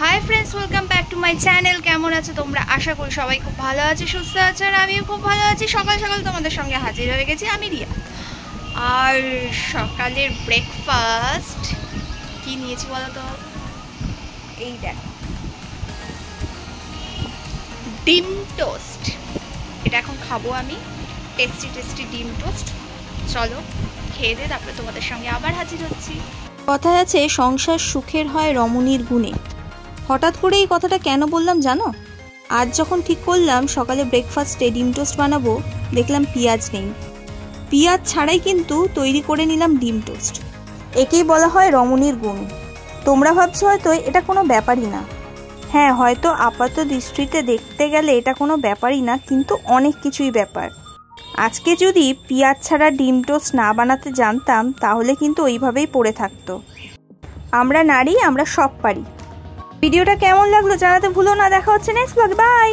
Hi friends, welcome back to my channel. কেমন আছো তোমরা? আশা করি সবাই খুব ভালো আছে, সুস্থ আছে, আর আমিও খুব ভালো আছি। সকাল সকাল তোমাদের সঙ্গে হাজির হয়ে গেছি আমি রিয়া। আর সকালের ব্রেকফাস্ট কি নিয়েছি বলো তো? এই দেখো, ডিম টোস্ট। এটা এখন খাবো আমি, টেস্টি টেস্টি ডিম টোস্ট। চলো খেয়ে দিয়ে তারপরে তোমাদের সঙ্গে আবার হাজির হচ্ছি। কথায় আছে সংসার সুখের হয় রমণীর গুণে। হঠাৎ করে এই কথাটা কেন বললাম জানো? আজ যখন ঠিক করলাম সকালে ব্রেকফাস্টে ডিম টোস্ট বানাবো, দেখলাম পেঁয়াজ নেই। পেঁয়াজ ছাড়াই কিন্তু তৈরি করে নিলাম ডিম টোস্ট। একেই বলা হয় রমণীর গুণ। তোমরা ভাবছো হয়তো এটা কোনো ব্যাপারই না। হ্যাঁ, হয়তো আপাত দৃষ্টিতে দেখতে গেলে এটা কোনো ব্যাপারই না, কিন্তু অনেক কিছুই ব্যাপার। আজকে যদি পেঁয়াজ ছাড়া ডিম টোস্ট না বানাতে জানতাম তাহলে কিন্তু ওইভাবেই পড়ে থাকতো। আমরা নারী, আমরা সব পারি। ভিডিওটা কেমন লাগলো জানাতে ভুলো না। দেখা হচ্ছে নেক্সট ব্লগে। বাই।